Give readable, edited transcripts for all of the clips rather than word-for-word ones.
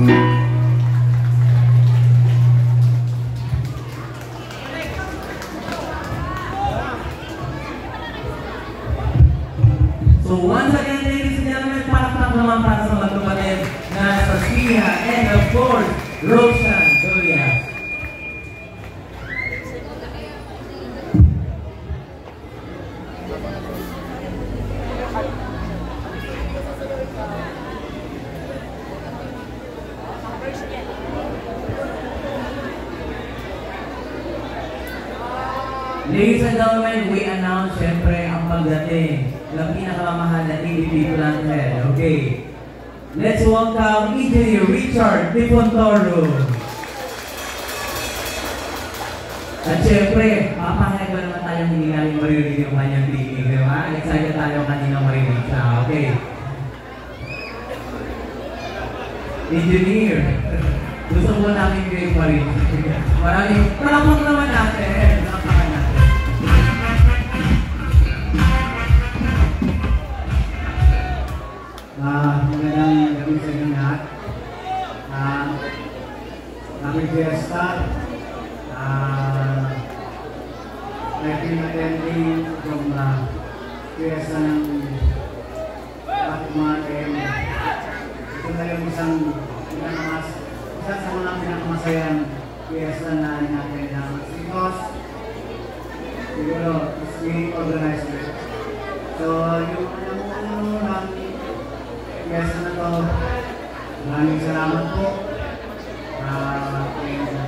So once again, ladies and gentlemen, palakpak naman para sa mga kapatid na Sophia and of course, Roshan Dorias. Ladies and gentlemen, we announce syempre ang pagdating ng pinakamamahal na TV planter. Okay. Let's welcome Engineer Richard De Fontoro. At syempre, papahayag ba naman tayong hindi namin maririnig yung kanyang tinig, di ba? Excited tayo kanina marinig siya. Okay. Engineer, gusto mo namin kayo marinig. Maraming, palapang naman natin. Magandang gabi sa inyo lahat. Happy Fiesta. I've been attending from Fiesta ng Batman and ito na yung isa sa mga pinakamasayang Fiesta na natin because siguro it's being organized. So yung Fiesta na to, maraming salamat po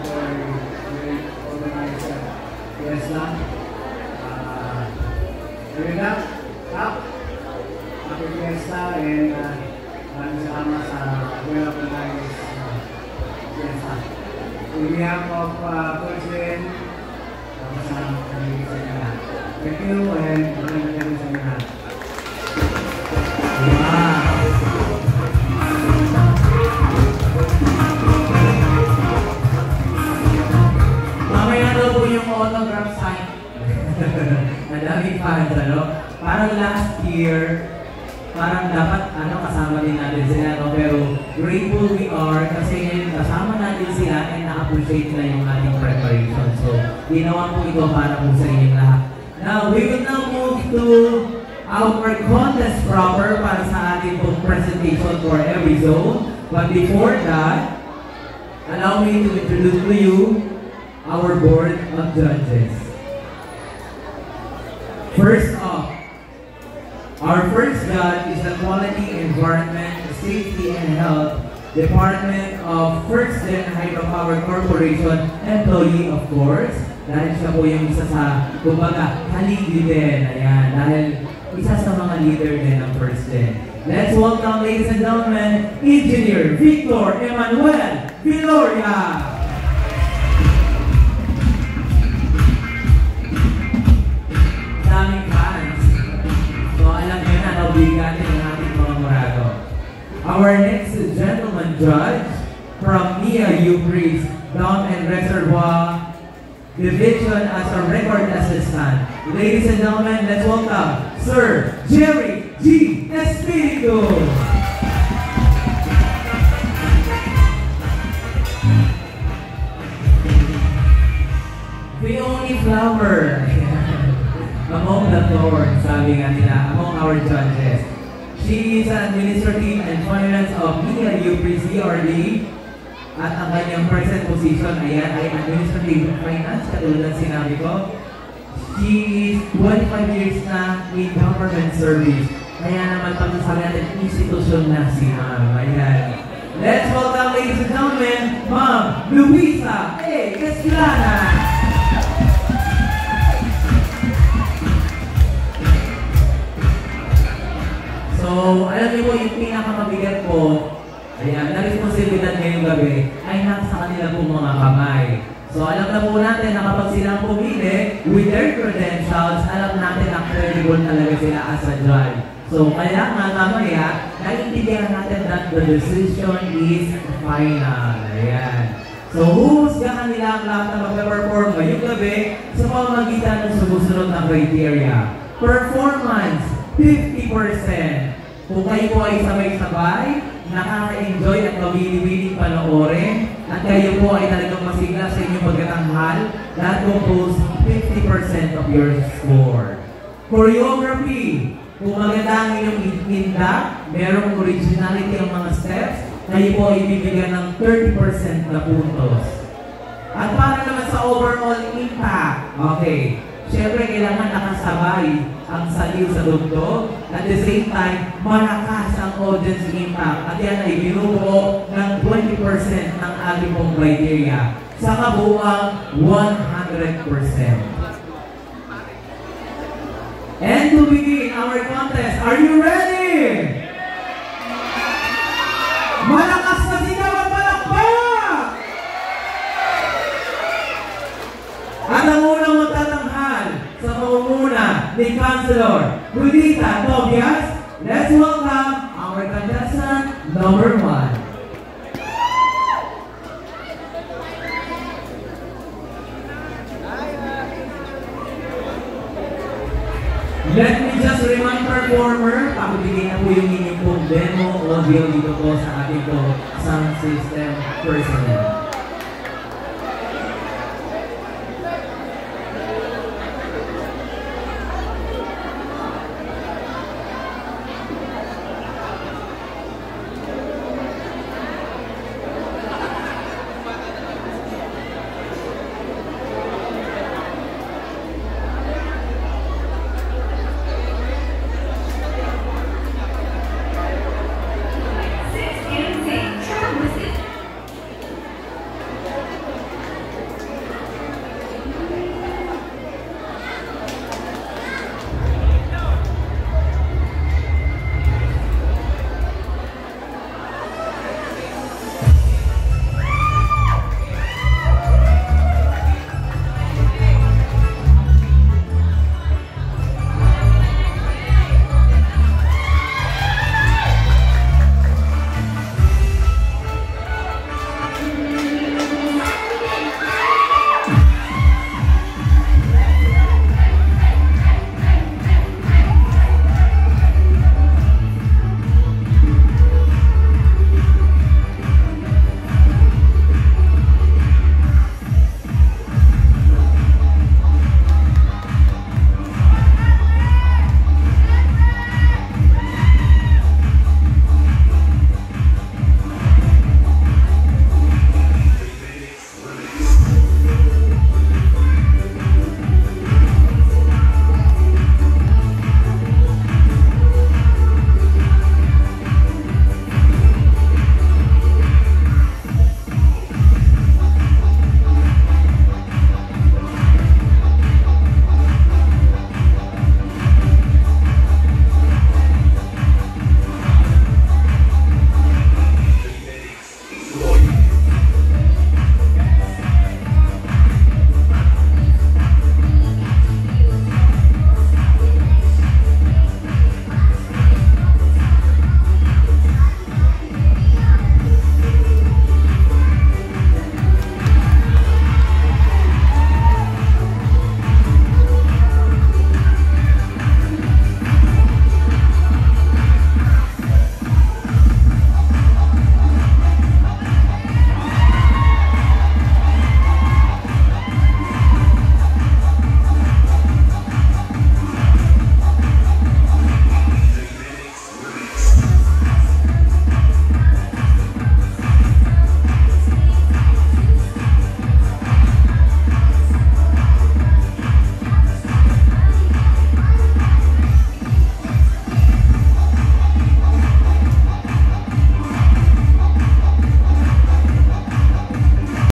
for organized Fiesta. Good luck, happy Fiesta, and maraming salamat sa well-organized Fiesta. On behalf of President, salamat kami sa inyo lahat. Thank you and maraming kami sa inyo lahat. Mamaya daw po yung autograph sign. Nadaming fans, ano? Parang last year, parang dapat kasama din natin sila, no? Pero grateful we are kasi ngayon kasama natin sila and na-appreciate na yung ating preparation. So, ginawa po ito para po sa inyong lahat. Now, we will now move to our contest proper para sa ating pong presentation for every zone. But before that, allow me to introduce to you our board of judges. First off, our first judge is the Quality, Environment, Safety and Health Department of First Gen Hydropower Corporation employee, of course. Dahil siya po yung isa sa, kumbaga, haligi din. Ayan, dahil isa sa mga leader din ng First Gen. Let's welcome, ladies and gentlemen, Engineer Victor Emmanuel Viloria. Daming fans. So alam nyo na, naubigatin ang ating mga Morado. Our next gentleman judge from Mia Eucris Dam and Reservoir Division as a record assistant. Ladies and gentlemen, let's welcome Sir Jerry G. Espiritu. The only flower among the thorns, sabi nga nila, among our judges. She is an administrative and finance of Mia Eucris DRD. At ang kanyang present position ayan, ay administrative finance, katulad ng sinabi ko. She is 25 years na in government service. Kaya naman pag-sasabi natin, institusyon na si Ma'am. Ayan. Let's welcome, ladies and gentlemen, Ma'am Luisa A. Esquilana. So, alam niyo po, yung pinakamabigat po, ayan, na responsibilidad ngayong gabi ay nasa kanila po mga kamay. So alam na po natin na kapag silang pumili with their credentials, alam natin na credible talaga sila as a judge. So kaya nga mamaya, naiintindihan natin that the decision is final. Ayan. So huhusgahan nila ang lahat na magpe-perform ngayong gabi sa pamamagitan ng sumusunod na criteria. Performance, 50%. Kung kayo po ay sabay-sabay, nakaka-enjoy at mabili-biling panoorin at kayo po ay talagang masigla sa inyong pagkatanghal that compose 50% of your score. Choreography. Kung maganda ang inyong inda, merong originality ang mga steps, kayo po ay bibigyan ng 30% na puntos. At para naman sa overall impact, okay, syempre kailangan nakasabay ang saliw sa dugtog. At the same time, malakas ang audience impact. At yan ay binubuo ng 20% ng ating pong criteria sa kabuuang 100%. And to begin our contest, are you ready? Malakas na sigaw at palakpak! At ang unang magtatanghal sa pangunguna ni Councilor Judita Tobias, let's welcome our contestant number 1. Let me just remind performer, pakibigay na po yung inyong pong demo audio dito po sa ating po sound system personnel.